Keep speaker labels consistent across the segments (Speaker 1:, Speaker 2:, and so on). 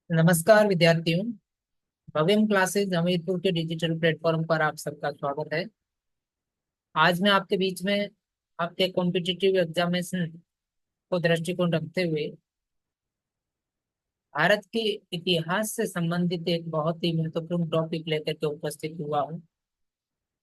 Speaker 1: नमस्कार विद्यार्थियों। भव्यम क्लासेज हमीरपुर के डिजिटल प्लेटफॉर्म पर आप सबका स्वागत है। आज मैं आपके बीच में आपके कॉम्पिटिटिव एग्जामिनेशन को दृष्टिकोण रखते हुए भारत के इतिहास से संबंधित एक बहुत ही महत्वपूर्ण टॉपिक लेकर के उपस्थित हुआ हूँ।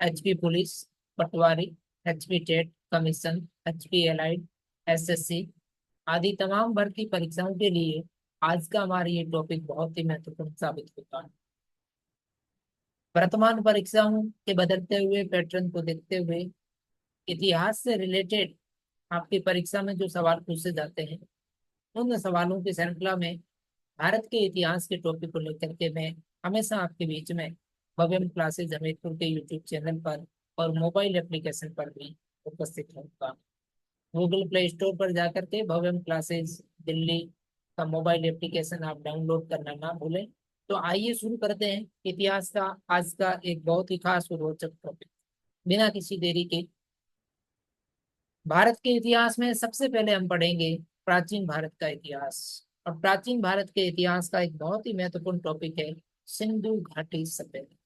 Speaker 1: HP police, patwari, HP TET commission, HP allied, SSC आदि तमाम भर्ती परीक्षाओं के लिए आज का हमारा ये टॉपिक बहुत ही महत्वपूर्ण साबित होगा। वर्तमान परीक्षाओं के बदलते हुए पैटर्न को देखते हुए इतिहास से रिलेटेड आपकी परीक्षा में जो सवाल पूछे जाते हैं उन सवालों की श्रृंखला में भारत के इतिहास के टॉपिक को लेकर के मैं हमेशा आपके बीच में भव्यम क्लासेज हमीरपुर के यूट्यूब चैनल पर और मोबाइल एप्लीकेशन पर भी उपस्थित रहूंगा। गूगल प्ले स्टोर पर जाकर के भव्यम क्लासेज दिल्ली का मोबाइल एप्लीकेशन आप डाउनलोड करना ना भूलें। तो आइए शुरू करते हैं इतिहास का आज का एक बहुत ही खास और रोचक टॉपिक। बिना किसी देरी के भारत के इतिहास में सबसे पहले हम पढ़ेंगे प्राचीन भारत का इतिहास। और प्राचीन भारत के इतिहास का एक बहुत ही महत्वपूर्ण टॉपिक है सिंधु घाटी सभ्यता,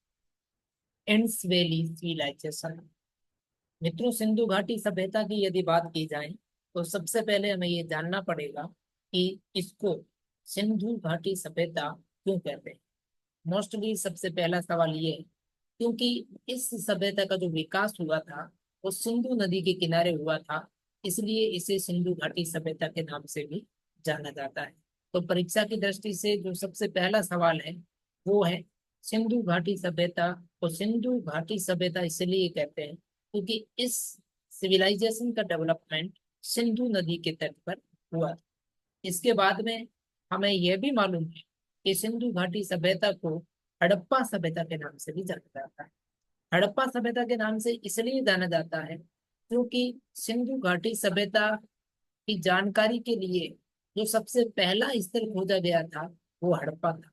Speaker 1: इंडस वैली सिविलाइजेशन। मित्रों, सिंधु घाटी सभ्यता की यदि बात की जाए तो सबसे पहले हमें ये जानना पड़ेगा कि इसको सिंधु घाटी सभ्यता क्यों कहते हैं। मोस्टली सबसे पहला सवाल ये है क्योंकि इस सभ्यता का जो विकास हुआ था वो सिंधु नदी के किनारे हुआ था, इसलिए इसे सिंधु घाटी सभ्यता के नाम से भी जाना जाता है। तो परीक्षा की दृष्टि से जो सबसे पहला सवाल है वो है सिंधु घाटी सभ्यता। और सिंधु घाटी सभ्यता इसलिए कहते हैं क्योंकि इस सिविलाइजेशन का डेवलपमेंट सिंधु नदी के तट पर हुआ था। इसके बाद में हमें यह भी मालूम है कि सिंधु घाटी सभ्यता को हड़प्पा सभ्यता के नाम से भी जाना जाता है। हड़प्पा सभ्यता के नाम से इसलिए जाना जाता है क्योंकि सिंधु घाटी सभ्यता की जानकारी के लिए जो सबसे पहला स्थल खोजा गया था वो हड़प्पा था,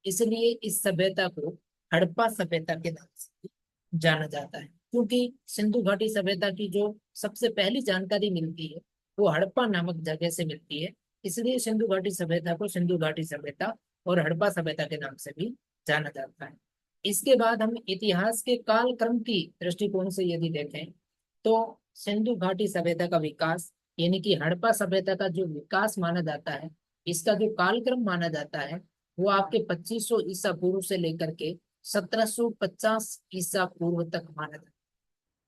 Speaker 1: इसलिए इस सभ्यता को हड़प्पा सभ्यता के नाम से जाना जाता है। क्योंकि सिंधु घाटी सभ्यता की जो सबसे पहली जानकारी मिलती है वो हड़प्पा नामक जगह से मिलती है, इसलिए सिंधु घाटी सभ्यता को सिंधु घाटी सभ्यता और हड़प्पा सभ्यता के नाम से भी जाना जाता है। इसके बाद हम इतिहास के कालक्रम की दृष्टिकोण से यदि देखें तो सिंधु घाटी सभ्यता का विकास यानी कि हड़प्पा सभ्यता का जो विकास माना जाता है, इसका जो कालक्रम माना जाता है वो आपके 2500 ईसा पूर्व से लेकर के 1750 ईसा पूर्व तक माना जाता है।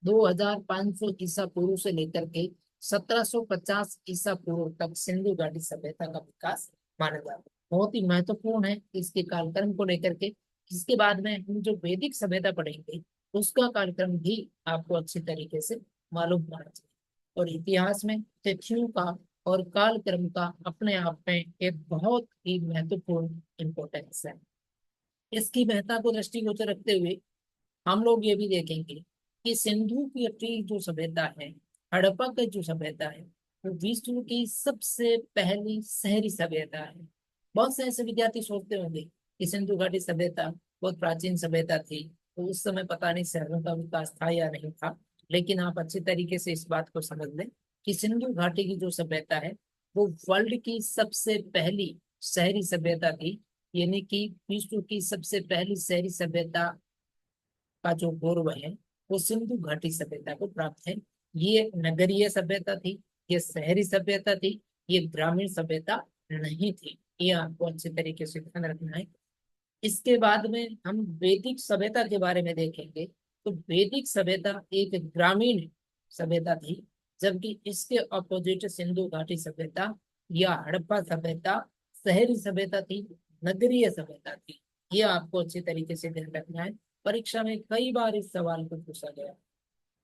Speaker 1: 2500 ईसा पूर्व से लेकर के 1750 ईसा पूर्व तक सिंधु घाटी सभ्यता का विकास माना जाता है। बहुत ही महत्वपूर्ण है इसके कालक्रम को लेकर के। इसके बाद में हम जो वैदिक सभ्यता पढ़ेंगे उसका कालक्रम भी आपको अच्छी तरीके से मालूम होना चाहिए। और इतिहास में तिथियों का और कालक्रम का अपने आप में एक बहुत ही महत्वपूर्ण इंपॉर्टेंस है। इसकी महत्ता को दृष्टिगोचर रखते हुए हम लोग ये भी देखेंगे कि सिंधु की जो सभ्यता है, हड़प्पा की जो सभ्यता है, वो विश्व की सबसे पहली शहरी सभ्यता है। बहुत से ऐसे विद्यार्थी सोचते होंगे कि सिंधु घाटी सभ्यता बहुत प्राचीन सभ्यता थी, तो उस समय पता नहीं शहरों का विकास था या नहीं था। लेकिन आप अच्छी तरीके से इस बात को समझ लें कि सिंधु घाटी की जो सभ्यता है वो वर्ल्ड की सबसे पहली शहरी सभ्यता थी, यानी कि विश्व की सबसे पहली शहरी सभ्यता का जो गौरव है वो सिंधु घाटी सभ्यता को प्राप्त है। ये नगरीय सभ्यता थी, ये शहरी सभ्यता थी, ये ग्रामीण सभ्यता नहीं थी। ये आपको अच्छे तरीके से ध्यान रखना है। इसके बाद में हम वैदिक सभ्यता के बारे में देखेंगे तो वैदिक सभ्यता एक ग्रामीण सभ्यता थी, जबकि इसके अपोजिट सिंधु घाटी सभ्यता या हड़प्पा सभ्यता शहरी सभ्यता थी, नगरीय सभ्यता थी। ये आपको अच्छे तरीके से ध्यान रखना है। परीक्षा में कई बार इस सवाल को पूछा गया।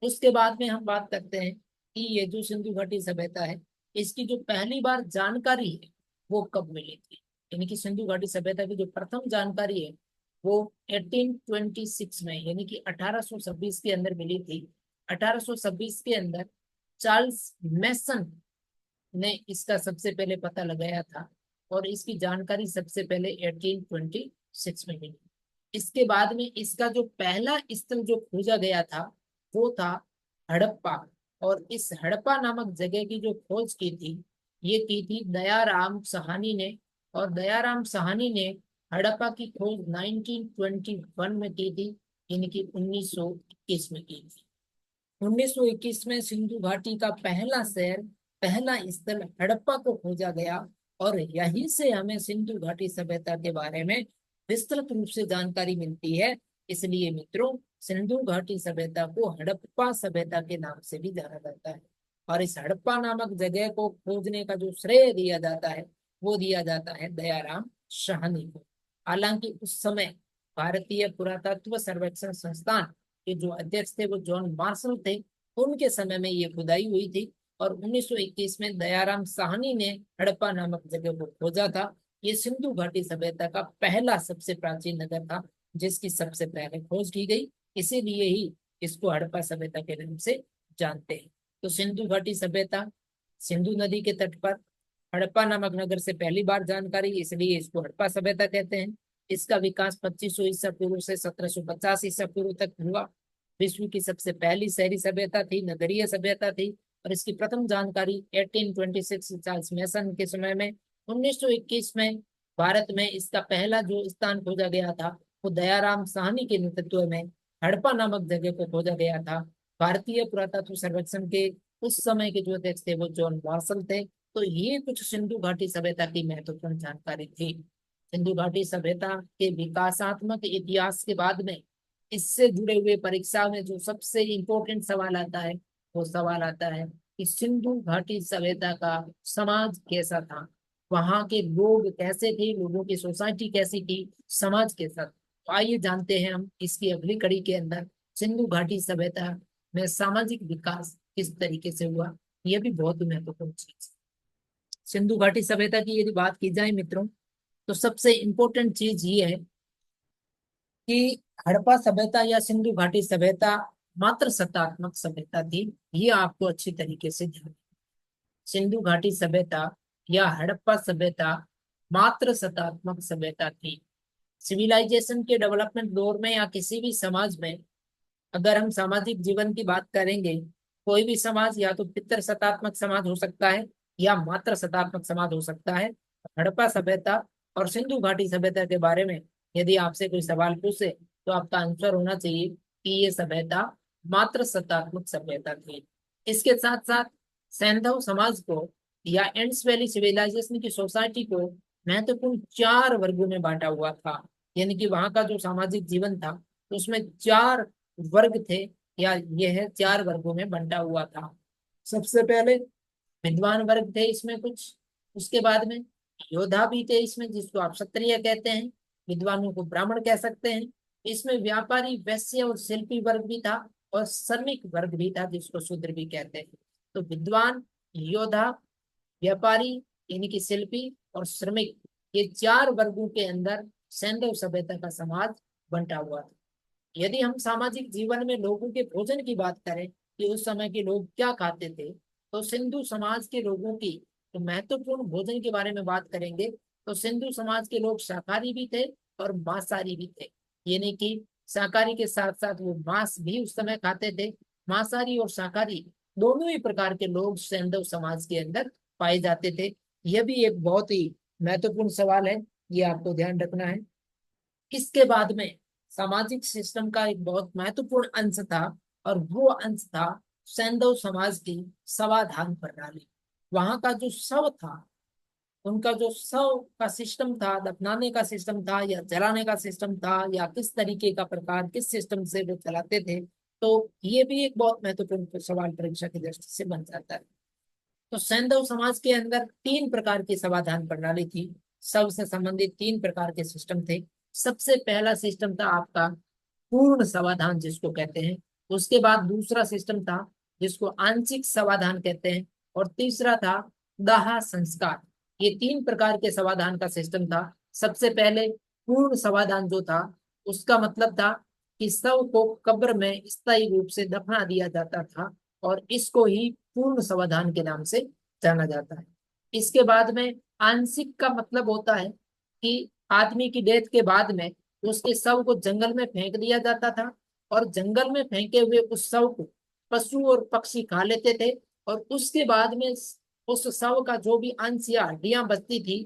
Speaker 1: उसके बाद में हम बात करते हैं कि ये जो सिंधु घाटी सभ्यता है इसकी जो पहली बार जानकारी है वो कब मिली थी। यानी कि सिंधु घाटी सभ्यता की जो प्रथम जानकारी है वो 1826 में यानी कि 1826 के अंदर मिली थी। 1826 के अंदर चार्ल्स मेसन ने इसका सबसे पहले पता लगाया था और इसकी जानकारी सबसे पहले 1826 में मिली। इसके बाद में इसका जो पहला स्थल जो खोजा गया था वो था हड़प्पा। और इस हड़प्पा नामक जगह की जो खोज की थी ये की थी दयाराम सहानी ने। और दयाराम साहनी ने हड़प्पा की खोज 1921 में की थी, यानी कि 1921 में की थी। 1921 में सिंधु घाटी का पहला शहर, पहला स्थल हड़प्पा को खोजा गया, और यहीं से हमें सिंधु घाटी सभ्यता के बारे में विस्तृत रूप से जानकारी मिलती है। इसलिए मित्रों, सिंधु घाटी सभ्यता को हड़प्पा सभ्यता के नाम से भी जाना जाता है। और इस हड़प्पा नामक जगह को खोजने का जो श्रेय दिया जाता है, वो दिया जाता है दयाराम साहनी को। हालांकि उस समय भारतीय पुरातत्व सर्वेक्षण संस्थान के जो अध्यक्ष थे वो जॉन मार्शल थे। उनके समय में ये खुदाई हुई थी, और 1921 में दयाराम साहनी ने हड़प्पा नामक जगह को खोजा था। ये सिंधु घाटी सभ्यता का पहला सबसे प्राचीन नगर था जिसकी सबसे पहले खोज की गई। इसीलिए ही इसको हड़प्पा सभ्यता के नाम से जानते हैं। तो सिंधु घाटी सभ्यता, सिंधु नदी के तट पर हड़प्पा नामक नगर से पहली बार जानकारी, इसलिए इसको हड़प्पा सभ्यता कहते हैं। इसका विकास 2500 ईसा पूर्व से 1750 ईसा पूर्व तक हुआ। विश्व की सबसे पहली शहरी सभ्यता थी, नगरीय सभ्यता थी। और इसकी प्रथम जानकारी 1826 चार्ल्स मैसन के समय में। 1921 में भारत में इसका पहला जो स्थान खोजा गया था वो दयाराम साहनी के नेतृत्व में हड़प्पा नामक जगह को खोजा गया था। भारतीय पुरातत्व सर्वेक्षण के उस समय के जो अध्यक्ष थे वो जॉन मार्शल थे। तो ये कुछ सिंधु घाटी सभ्यता की महत्वपूर्ण जानकारी थी। सिंधु घाटी सभ्यता के विकासात्मक इतिहास के बाद में इससे जुड़े हुए परीक्षा में जो सबसे इम्पोर्टेंट सवाल आता है, वो सवाल आता है कि सिंधु घाटी सभ्यता का समाज कैसा था, वहां के लोग कैसे थे, लोगों की सोसाइटी कैसी थी, समाज कैसा था। तो आइए जानते हैं हम इसकी अगली कड़ी के अंदर सिंधु घाटी सभ्यता में सामाजिक विकास किस तरीके से हुआ। यह भी बहुत ही महत्वपूर्ण चीज। सिंधु घाटी सभ्यता की यदि बात की जाए मित्रों, तो सबसे इम्पोर्टेंट चीज ये है कि हड़प्पा सभ्यता या सिंधु घाटी सभ्यता मात्र सत्तात्मक सभ्यता थी। ये आपको अच्छी तरीके से ध्यान। सिंधु घाटी सभ्यता या हड़प्पा सभ्यता मात्र सत्तात्मक सभ्यता थी। सिविलाइजेशन के डेवलपमेंट दौर में या किसी भी समाज में अगर हम सामाजिक जीवन की बात करेंगे, कोई भी समाज या तो पितृ सत्तात्मक समाज हो सकता है या मात्र सत्तात्मक समाज हो सकता है। हड़प्पा सभ्यता और सिंधु घाटी सभ्यता के बारे में यदि आपसे कोई सवाल पूछे तो आपका आंसर होना चाहिए कि ये सभ्यता मात्र सत्तात्मक सभ्यता थी। इसके साथ साथ सैंधव समाज को या इंडस वैली सिविलाइजेशन की सोसाइटी को महत्वपूर्ण 4 वर्गों में बांटा हुआ था। यानी कि वहां का जो सामाजिक जीवन था उसमें 4 वर्ग थे, या यह 4 वर्गों में बंटा हुआ था। सबसे पहले विद्वान वर्ग थे इसमें कुछ, उसके बाद में योद्धा भी थे इसमें, जिसको आप क्षत्रिय कहते हैं, विद्वानों को ब्राह्मण कह सकते हैं। इसमें व्यापारी, वैश्य और शिल्पी वर्ग भी था, और श्रमिक वर्ग भी था जिसको शूद्र भी कहते हैं। तो विद्वान, योद्धा, व्यापारी यानी कि शिल्पी, और श्रमिक, ये 4 वर्गों के अंदर सैंधव सभ्यता का समाज बंटा हुआ था। यदि हम सामाजिक जीवन में लोगों के भोजन की बात करें कि उस समय के लोग क्या खाते थे, तो सिंधु समाज के लोगों की तो महत्वपूर्ण भोजन के बारे में बात करेंगे तो सिंधु समाज के लोग शाकाहारी भी थे और मांसाहारी भी थे। यानी कि शाकाहारी के साथ साथ वो मांस भी उस समय खाते थे। मांसाहारी और शाकाहारी दोनों ही प्रकार के लोग सैंधव समाज के अंदर पाए जाते थे। यह भी एक बहुत ही महत्वपूर्ण सवाल है, ये आपको ध्यान रखना है। इसके बाद में सामाजिक सिस्टम का एक बहुत महत्वपूर्ण अंश था, और वो अंश था सैंधव समाज की समाधान प्रणाली। वहां का जो शव था, उनका जो शव का सिस्टम था, दफनाने का सिस्टम था या जलाने का सिस्टम था, या किस तरीके का प्रकार, किस सिस्टम से वो चलाते थे, तो ये भी एक बहुत महत्वपूर्ण सवाल परीक्षा की दृष्टि से बन जाता है। तो सैंधव समाज के अंदर 3 प्रकार की समाधान प्रणाली थी। सबसे संबंधित 3 प्रकार के सिस्टम थे। सबसे पहला सिस्टम था आपका पूर्ण समाधान जिसको कहते हैं। उसके बाद दूसरा सिस्टम था जिसको आंशिक समाधान कहते हैं, और तीसरा था दाह संस्कार। ये 3 प्रकार के समाधान का सिस्टम था। सबसे पहले पूर्ण समाधान जो था, उसका मतलब था कि शव को कब्र में स्थायी रूप से दफना दिया जाता था, और इसको ही पूर्ण समाधान के नाम से जाना जाता है। इसके बाद में आंशिक का मतलब होता है कि आदमी की डेथ के बाद में उसके शव को जंगल में फेंक दिया जाता था, और जंगल में फेंके हुए उस शव को पशु और पक्षी खा लेते थे, और उसके बाद में उस शव का जो भी अंश या हड्डियां बचती थी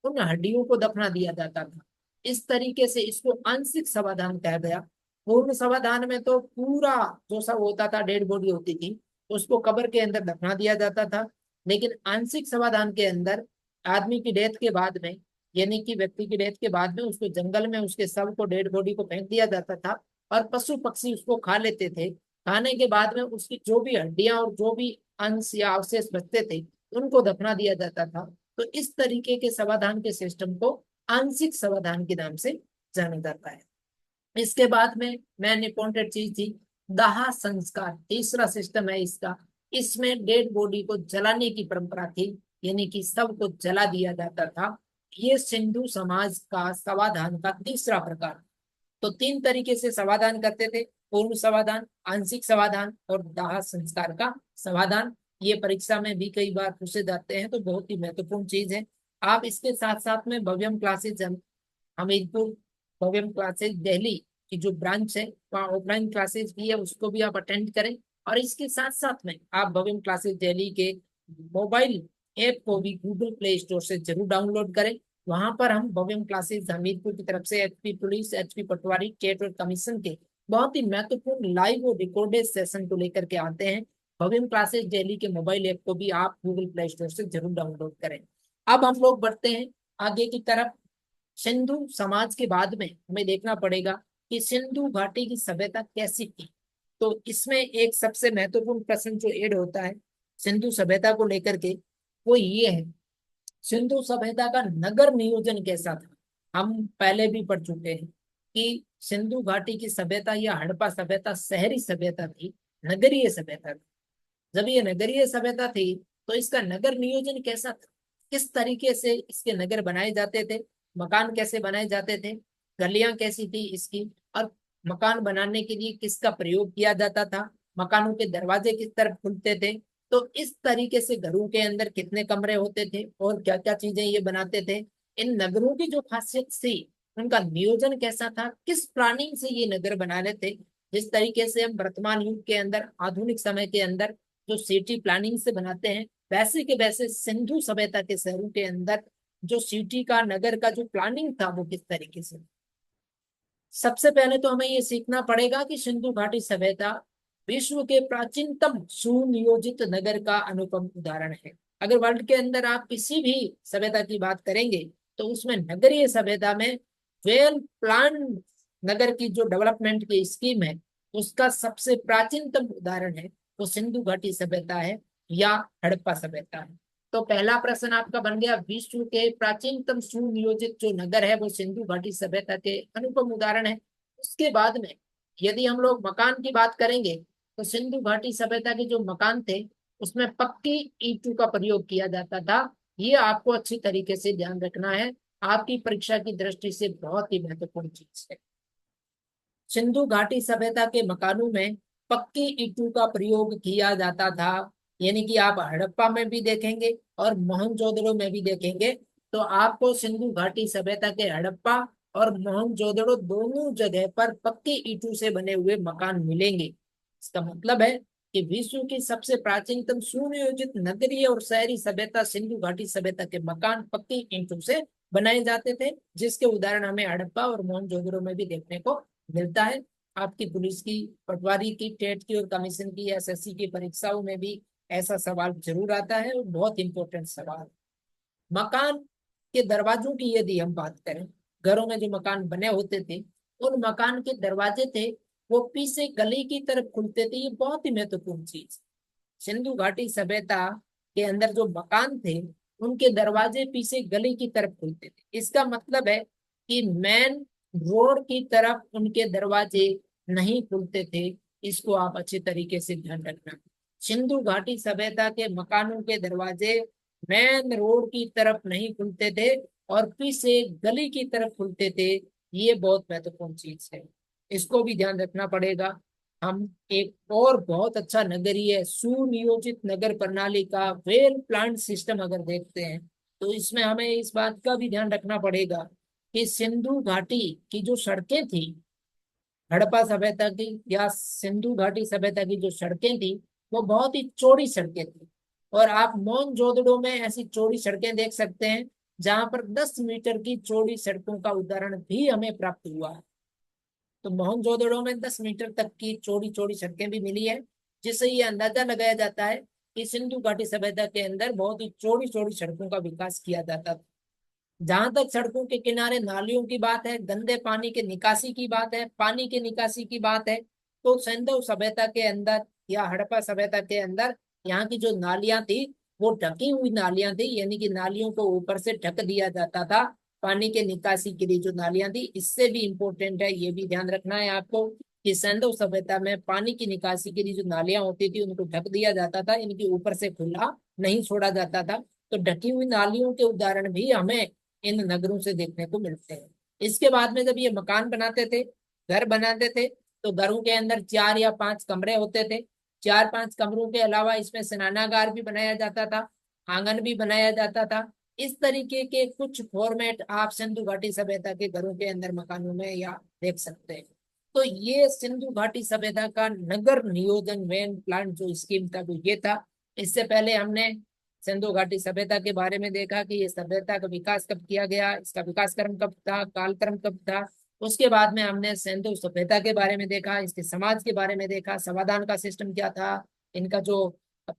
Speaker 1: उन हड्डियों को दफना दिया जाता था। इस तरीके से इसको आंशिक समाधान कहा गया। पूर्ण समाधान में तो पूरा जो सब होता था, डेड बॉडी होती थी, उसको कब्र के अंदर दफना दिया जाता था। लेकिन आंशिक समाधान के अंदर आदमी की डेथ के बाद में, यानी कि व्यक्ति की डेथ के बाद में, उसको जंगल में उसके शव को, डेड बॉडी को फेंक दिया जाता था और पशु पक्षी उसको खा लेते थे। खाने के बाद में उसकी जो भी हड्डियां और जो भी अंश या अवशेष बचते थे, उनको दफना दिया जाता था। तो इस तरीके के समाधान के सिस्टम को आंशिक समाधान के नाम से जाना जाता है। इसके बाद में मेन इंपॉर्टेंट चीज थी दाह संस्कार, तीसरा सिस्टम है इसका। इसमें डेड बॉडी को जलाने की परंपरा थी, यानी कि सब को जला दिया जाता था। ये सिंधु समाज का समाधान का तीसरा प्रकार। तो तीन तरीके से समाधान करते थे: पूर्ण समाधान, आंशिक समाधान और दाह संस्कार का समाधान। ये परीक्षा में भी कई बार पूछे जाते हैं, तो बहुत ही महत्वपूर्ण चीज है। आप इसके साथ साथ में भव्यम क्लासेज, हमीरपुर भव्यम क्लासेज दिल्ली की जो ब्रांच है, वहाँ ऑफलाइन क्लासेज भी है, उसको भी आप अटेंड करें। और इसके साथ साथ में आप भव्यम क्लासेज दिल्ली के मोबाइल ऐप को भी गूगल प्ले स्टोर से जरूर डाउनलोड करें। वहां पर हम भव्यम क्लासेज हमीरपुर की तरफ से एचपी पुलिस, एचपी पटवारी, टेट और कमीशन के बहुत ही महत्वपूर्ण लाइव और रिकॉर्डेड सेशन को लेकर के आते हैं। भव्यम क्लासेज दिल्ली के मोबाइल ऐप को भी आप गूगल प्ले स्टोर से जरूर डाउनलोड करें। अब हम लोग बढ़ते हैं आगे की तरफ। सिंधु समाज के बाद में हमें देखना पड़ेगा कि सिंधु घाटी की सभ्यता कैसी थी। तो इसमें एक सबसे महत्वपूर्ण प्रश्न जो ऐड होता है सिंधु सभ्यता को लेकर के, वो ये है, सिंधु सभ्यता का नगर नियोजन कैसा था। हम पहले भी पढ़ चुके हैं कि सिंधु घाटी की सभ्यता या हड़प्पा सभ्यता शहरी सभ्यता थी, नगरीय सभ्यता थी। जब ये नगरीय सभ्यता थी तो इसका नगर नियोजन कैसा था, किस तरीके से इसके नगर बनाए जाते थे, मकान कैसे बनाए जाते थे, गलियां कैसी थी इसकी, और मकान बनाने के लिए किसका प्रयोग किया जाता था, मकानों के दरवाजे किस तरफ खुलते थे, तो इस तरीके से घरों के अंदर कितने कमरे होते थे और क्या क्या चीजें ये बनाते थे, इन नगरों की जो खासियत थी, उनका नियोजन कैसा था, किस प्लानिंग से ये नगर बना रहे थे। जिस तरीके से हम वर्तमान युग के अंदर, आधुनिक समय के अंदर जो सिटी प्लानिंग से बनाते हैं, वैसे के वैसे सिंधु सभ्यता के शहरों के अंदर जो सिटी का, नगर का जो प्लानिंग था, वो किस तरीके से। सबसे पहले तो हमें ये सीखना पड़ेगा कि सिंधु घाटी सभ्यता विश्व के प्राचीनतम सुनियोजित नगर का अनुपम उदाहरण है। अगर वर्ल्ड के अंदर आप किसी भी सभ्यता की बात करेंगे तो उसमें नगरीय सभ्यता में वेल प्लान नगर की जो डेवलपमेंट की स्कीम है, उसका सबसे प्राचीनतम उदाहरण है वो सिंधु घाटी सभ्यता है या हड़प्पा सभ्यता है। तो पहला प्रश्न आपका बन गया, विश्व के प्राचीनतम सुनियोजित जो नगर है वो सिंधु घाटी सभ्यता के अनुपम उदाहरण है। उसके बाद में यदि हम लोग मकान की बात करेंगे तो सिंधु घाटी सभ्यता के जो मकान थे उसमें पक्की ईंटों का प्रयोग किया जाता था। ये आपको अच्छी तरीके से ध्यान रखना है, आपकी परीक्षा की दृष्टि से बहुत ही महत्वपूर्ण चीज है। सिंधु घाटी सभ्यता के मकानों में पक्की ईंटों का प्रयोग किया जाता था, यानी कि आप हड़प्पा में भी देखेंगे और मोहनजोदड़ो में भी देखेंगे, तो आपको सिंधु घाटी सभ्यता के हड़प्पा और मोहनजोदड़ो दोनों जगह पर पक्की ईंटों से बने हुए मकान मिलेंगे। इसका मतलब है कि विश्व की सबसे प्राचीनतम सुनियोजित नगरीय और शहरी सभ्यता सिंधु घाटी सभ्यता के मकान पक्की ईंटों से बनाए जाते थे, जिसके उदाहरण हमें हड़प्पा और मोहनजोदड़ो में भी देखने को मिलता है। आपकी पुलिस की, पटवारी की, टेट की और कमीशन की, एसएससी की परीक्षाओं में भी ऐसा सवाल जरूर आता है और बहुत इंपॉर्टेंट सवाल। मकान के दरवाजों की यदि हम बात करें, घरों में जो मकान बने होते थे, उन मकान के दरवाजे थे वो पीछे गली की तरफ खुलते थे। ये बहुत ही महत्वपूर्ण चीज, सिंधु घाटी सभ्यता के अंदर जो मकान थे उनके दरवाजे पीछे गली की तरफ खुलते थे। इसका मतलब है कि मेन रोड की तरफ उनके दरवाजे नहीं खुलते थे। इसको आप अच्छे तरीके से ध्यान रखना। सिंधु घाटी सभ्यता के मकानों के दरवाजे मेन रोड की तरफ नहीं खुलते थे और पीछे गली की तरफ खुलते थे। ये बहुत महत्वपूर्ण चीज है, इसको भी ध्यान रखना पड़ेगा। हम एक और बहुत अच्छा नगरीय सुनियोजित नगर प्रणाली का वेल प्लान सिस्टम अगर देखते हैं, तो इसमें हमें इस बात का भी ध्यान रखना पड़ेगा कि सिंधु घाटी की जो सड़कें थी, हड़प्पा सभ्यता की या सिंधु घाटी सभ्यता की जो सड़कें थी, वो बहुत ही चौड़ी सड़कें थी। और आप मोहनजोदड़ो में ऐसी चौड़ी सड़कें देख सकते हैं जहां पर 10 मीटर की चौड़ी सड़कों का उदाहरण भी हमें प्राप्त हुआ है। तो मोहनजोदड़ो में 10 मीटर तक की चौड़ी चौड़ी सड़कें भी मिली है, जिससे ये अंदाजा लगाया जाता है कि सिंधु घाटी सभ्यता के अंदर बहुत ही चौड़ी चौड़ी सड़कों का विकास किया जाता था। जहां तक सड़कों के किनारे नालियों की बात है, गंदे पानी के निकासी की बात है, पानी के निकासी की बात है, तो सिंधु सभ्यता के अंदर या हड़प्पा सभ्यता के अंदर यहाँ की जो नालियां थी वो ढकी हुई नालियां थी, यानी कि नालियों को ऊपर से ढक दिया जाता था। पानी के निकासी के लिए जो नालियां थी, इससे भी इंपॉर्टेंट है, ये भी ध्यान रखना है आपको कि सिंधु सभ्यता में पानी की निकासी के लिए जो नालियां होती थी उनको ढक दिया जाता था, इनके ऊपर से खुला नहीं छोड़ा जाता था। तो ढकी हुई नालियों के उदाहरण भी हमें इन नगरों से देखने को मिलते हैं। इसके बाद में जब ये मकान बनाते थे, घर बनाते थे, तो घरों के अंदर 4 या 5 कमरे होते थे। 4-5 कमरों के अलावा इसमें स्नानागार भी बनाया जाता था, आंगन भी बनाया जाता था। इस तरीके के कुछ फॉर्मेट आप सिंधु घाटी सभ्यता के घरों के अंदर मकानों में या देख सकते हैं। तो ये सिंधु घाटी सभ्यता का नगर नियोजन वैन प्लान जो स्कीम था वो ये था। इससे पहले हमने सिंधु घाटी सभ्यता के बारे में देखा कि ये सभ्यता का विकास कब किया गया, इसका विकास क्रम कब था, कालक्रम कब था। उसके बाद में हमने सिंधु सभ्यता के बारे में देखा, इसके समाज के बारे में देखा, समाधान का सिस्टम क्या था, इनका जो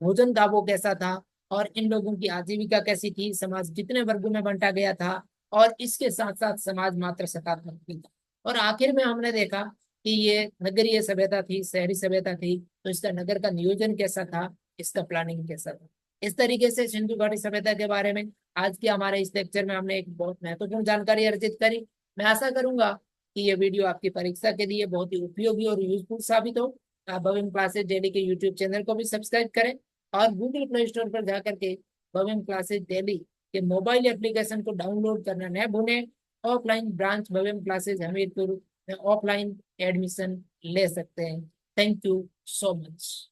Speaker 1: भोजन था वो कैसा था, और इन लोगों की आजीविका कैसी थी, समाज कितने वर्गों में बांटा गया था, और इसके साथ साथ समाज मात्र सकारात्मक भी था। और आखिर में हमने देखा कि ये नगरीय सभ्यता थी, शहरी सभ्यता थी, तो इसका नगर का नियोजन कैसा था, इसका प्लानिंग कैसा था। इस तरीके से सिंधु घाटी सभ्यता के बारे में आज के हमारे इस लेक्चर में हमने एक बहुत महत्वपूर्ण जानकारी अर्जित करी। मैं आशा करूंगा कि ये वीडियो आपकी परीक्षा के लिए बहुत ही उपयोगी और यूजफुल साबित हो। आप भविम क्लासेज डेली के यूट्यूब चैनल को भी सब्सक्राइब करें, और गूगल प्ले स्टोर पर जाकर के भविम क्लासेज डेली के मोबाइल एप्लीकेशन को डाउनलोड करना न भूलें। ऑफलाइन ब्रांच भविम क्लासेज हमीरपुर में ऑफलाइन एडमिशन ले सकते हैं। Thank you so much.